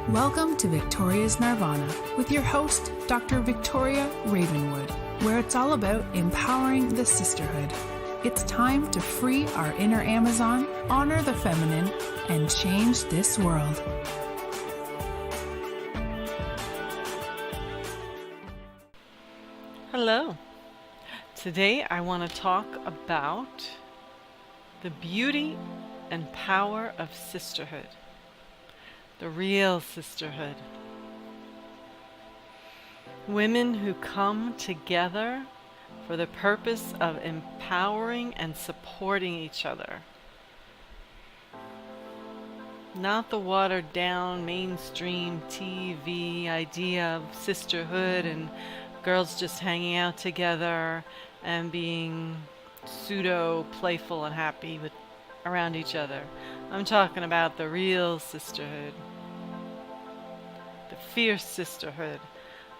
Welcome to Victoria's Nirvana with your host, Dr. Victoria Ravenwood, where it's all about empowering the sisterhood. It's time to free our inner Amazon, honor the feminine, and change this world. Hello. Today I want to talk about the beauty and power of sisterhood. The real sisterhood. Women who come together for the purpose of empowering and supporting each other. Not the watered down mainstream TV idea of sisterhood and girls just hanging out together and being pseudo playful and happy around each other. I'm talking about the real sisterhood. The fierce sisterhood.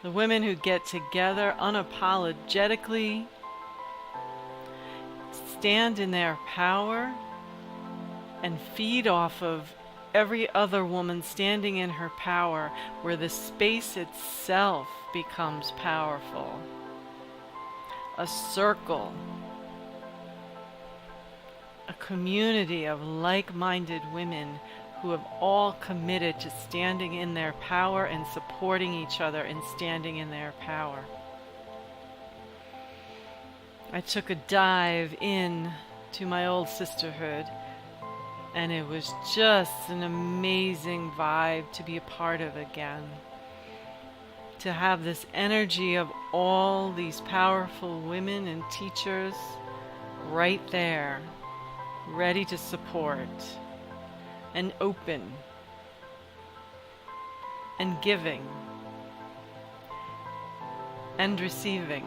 The women who get together unapologetically, stand in their power, and feed off of every other woman standing in her power, where the space itself becomes powerful. A circle. A community of like-minded women who have all committed to standing in their power and supporting each other and standing in their power. I took a dive in to my old sisterhood, and it was just an amazing vibe to be a part of again. To have this energy of all these powerful women and teachers right there, ready to support, and open, and giving, and receiving.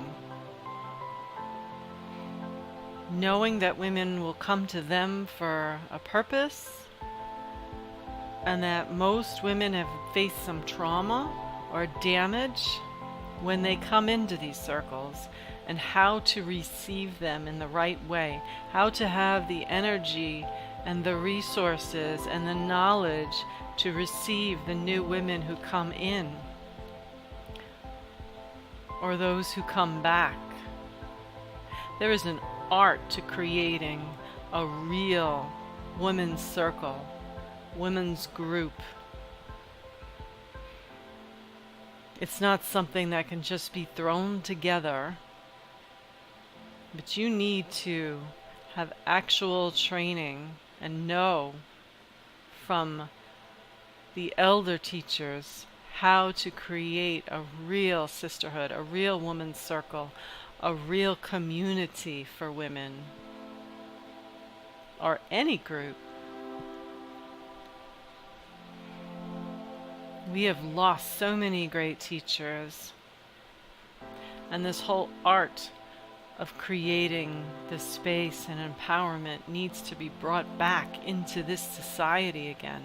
Knowing that women will come to them for a purpose, and that most women have faced some trauma or damage when they come into these circles, and how to receive them in the right way, how to have the energy and the resources and the knowledge to receive the new women who come in, or those who come back. There is an art to creating a real women's circle, women's group. It's not something that can just be thrown together, but you need to have actual training and know from the elder teachers how to create a real sisterhood, a real woman's circle, a real community for women, or any group. We have lost so many great teachers, and this whole art of creating this space and empowerment needs to be brought back into this society again.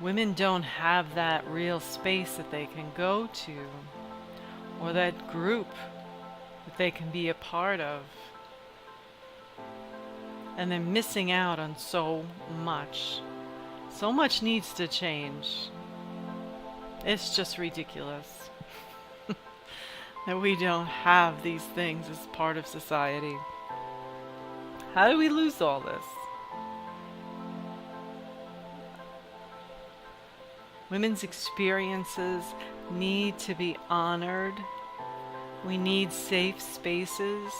Women don't have that real space that they can go to, or that group that they can be a part of. And they're missing out on so much. So much needs to change. It's just ridiculous that we don't have these things as part of society. How do we lose all this? Women's experiences need to be honored. We need safe spaces.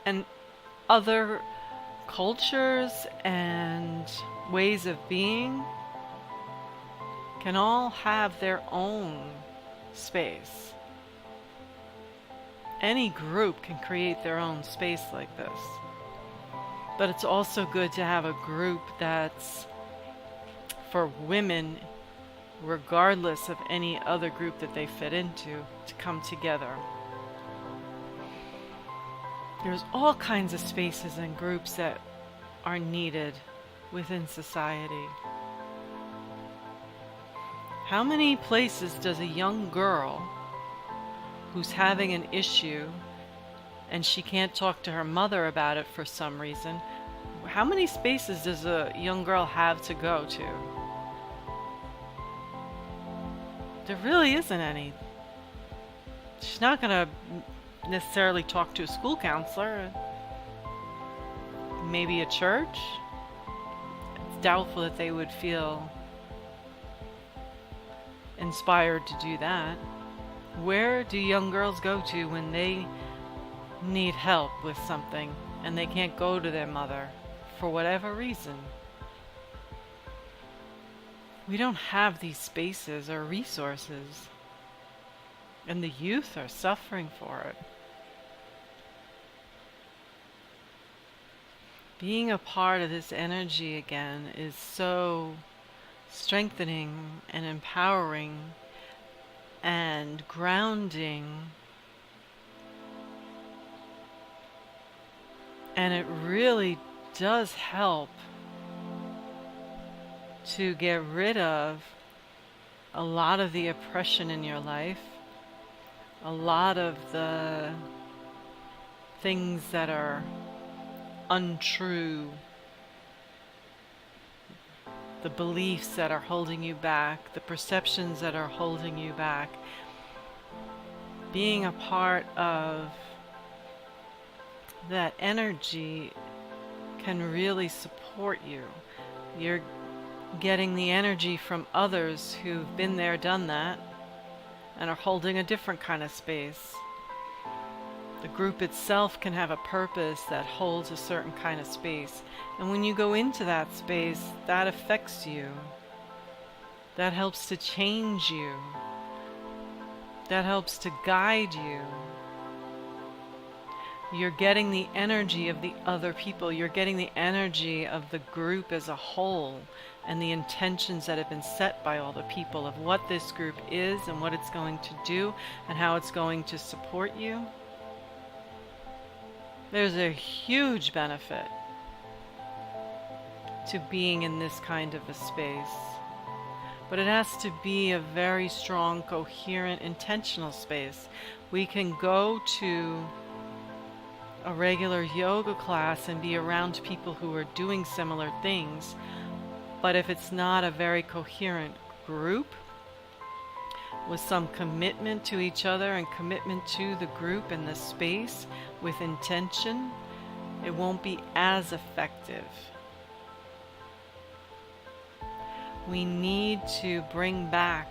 And other cultures and ways of being can all have their own space. Any group can create their own space like this. But it's also good to have a group that's for women, regardless of any other group that they fit into, to come together. There's all kinds of spaces and groups that are needed within society. How many places does a young girl who's having an issue and she can't talk to her mother about it for some reason, how many spaces does a young girl have to go to? There really isn't any. She's not going to necessarily talk to a school counselor. Maybe a church. It's doubtful that they would feel inspired to do that. Where do young girls go to when they need help with something and they can't go to their mother for whatever reason? We don't have these spaces or resources, and the youth are suffering for it. Being a part of this energy again is so strengthening and empowering and grounding, and it really does help to get rid of a lot of the oppression in your life, a lot of the things that are untrue, the beliefs that are holding you back, the perceptions that are holding you back. Being a part of that energy can really support you. You're getting the energy from others who've been there, done that, and are holding a different kind of space. The group itself can have a purpose that holds a certain kind of space. And when you go into that space, that affects you. That helps to change you. That helps to guide you. You're getting the energy of the other people. You're getting the energy of the group as a whole, and the intentions that have been set by all the people of what this group is and what it's going to do and how it's going to support you. There's a huge benefit to being in this kind of a space. But it has to be a very strong, coherent, intentional space. We can go to a regular yoga class and be around people who are doing similar things, but if it's not a very coherent group with some commitment to each other and commitment to the group and the space with intention, it won't be as effective. We need to bring back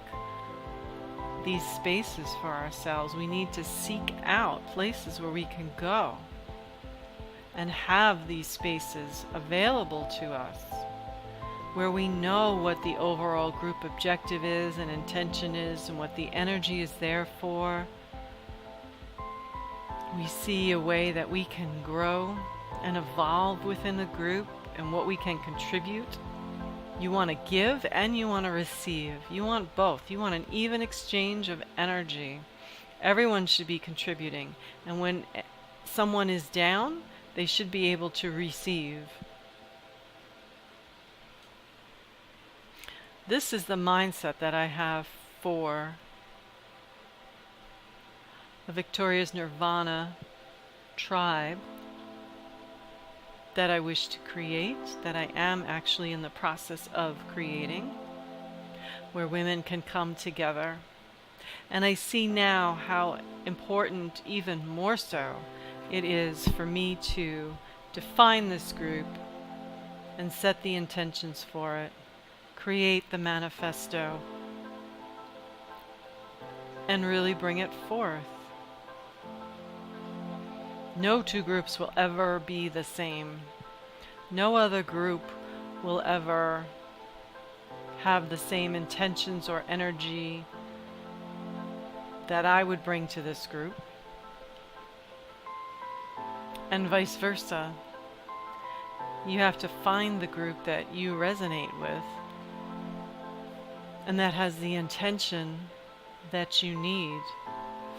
these spaces for ourselves. We need to seek out places where we can go and have these spaces available to us, where we know what the overall group objective is and intention is and what the energy is there for. We see a way that we can grow and evolve within the group and what we can contribute. You want to give and you want to receive. You want both. You want an even exchange of energy. Everyone should be contributing. And when someone is down, they should be able to receive. This is the mindset that I have for the Victoria's Nirvana tribe that I wish to create, that I am actually in the process of creating, where women can come together. And I see now how important, even more so, it is for me to define this group and set the intentions for it, create the manifesto, and really bring it forth. No two groups will ever be the same. No other group will ever have the same intentions or energy that I would bring to this group, and vice versa. You have to find the group that you resonate with and that has the intention that you need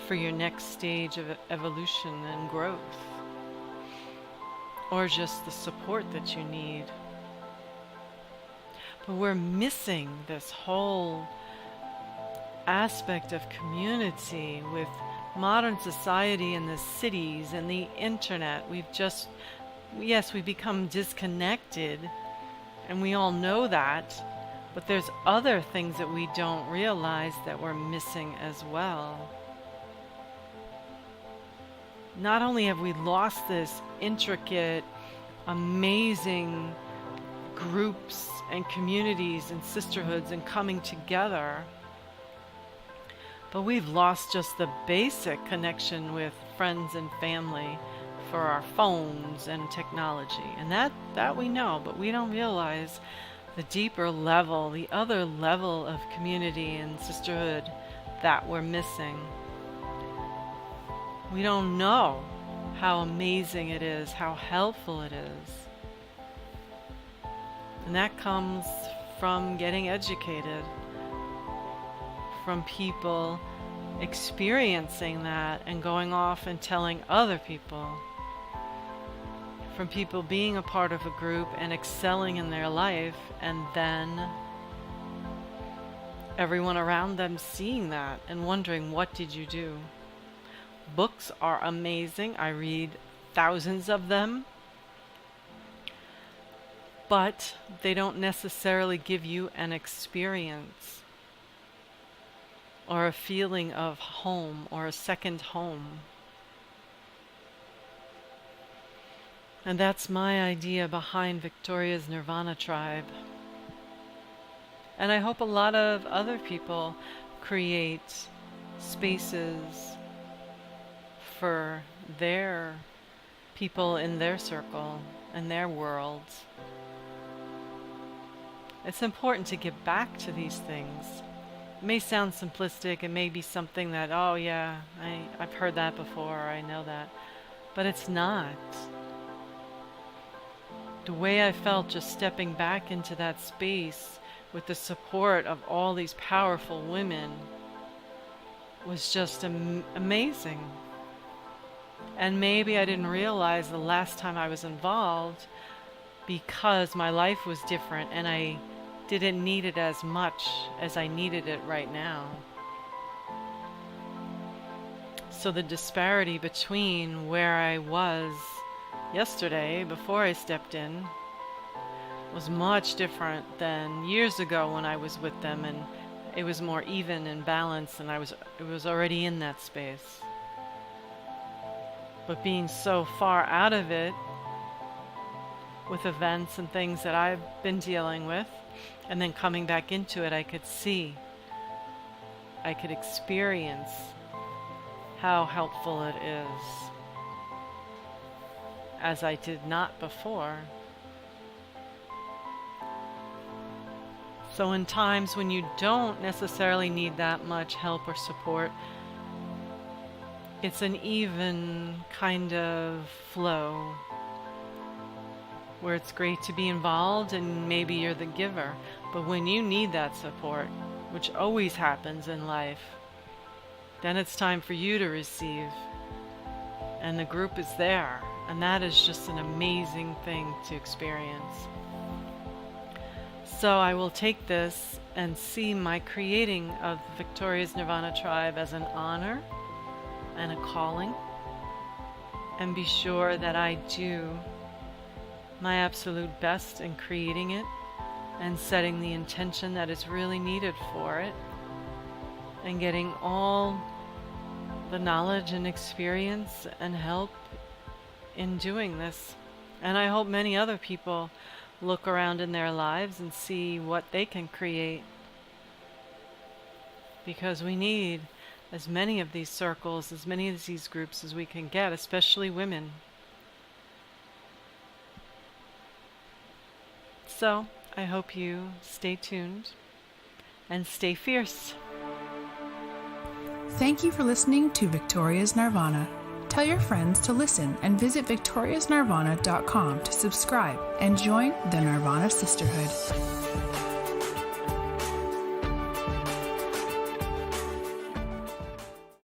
for your next stage of evolution and growth, or just the support that you need. But we're missing this whole aspect of community with modern society and the cities and the internet, we become disconnected, and we all know that, but there's other things that we don't realize that we're missing as well. Not only have we lost this intricate, amazing groups and communities and sisterhoods and coming together, but we've lost just the basic connection with friends and family for our phones and technology. And that we know, but we don't realize the deeper level, the other level of community and sisterhood that we're missing. We don't know how amazing it is, how helpful it is. And that comes from getting educated, from people experiencing that and going off and telling other people, from people being a part of a group and excelling in their life, and then everyone around them seeing that and wondering, what did you do? Books are amazing. I read thousands of them, but they don't necessarily give you an experience or a feeling of home or a second home. And that's my idea behind Victoria's Nirvana Tribe. And I hope a lot of other people create spaces for their people in their circle and their worlds. It's important to give back to these things. It may sound simplistic, it may be something that, oh yeah, I've heard that before, or I know that, but it's not. The way I felt just stepping back into that space with the support of all these powerful women was just amazing. And maybe I didn't realize the last time I was involved because my life was different and I didn't need it as much as I needed it right now. So the disparity between where I was yesterday before I stepped in was much different than years ago when I was with them, and it was more even and balanced, and it was already in that space. But being so far out of it with events and things that I've been dealing with, and then coming back into it, I could see, I could experience how helpful it is, as I did not before. So in times when you don't necessarily need that much help or support, it's an even kind of flow where it's great to be involved and maybe you're the giver. But when you need that support, which always happens in life, then it's time for you to receive. And the group is there. And that is just an amazing thing to experience. So I will take this and see my creating of Victoria's Nirvana Tribe as an honor and a calling, and be sure that I do my absolute best in creating it and setting the intention that is really needed for it, and getting all the knowledge and experience and help in doing this. And I hope many other people look around in their lives and see what they can create, because we need as many of these circles, as many of these groups as we can get, especially women. So I hope you stay tuned and stay fierce. Thank you for listening to Victoria's Nirvana. Tell your friends to listen and visit victoriasnirvana.com to subscribe and join the Nirvana Sisterhood.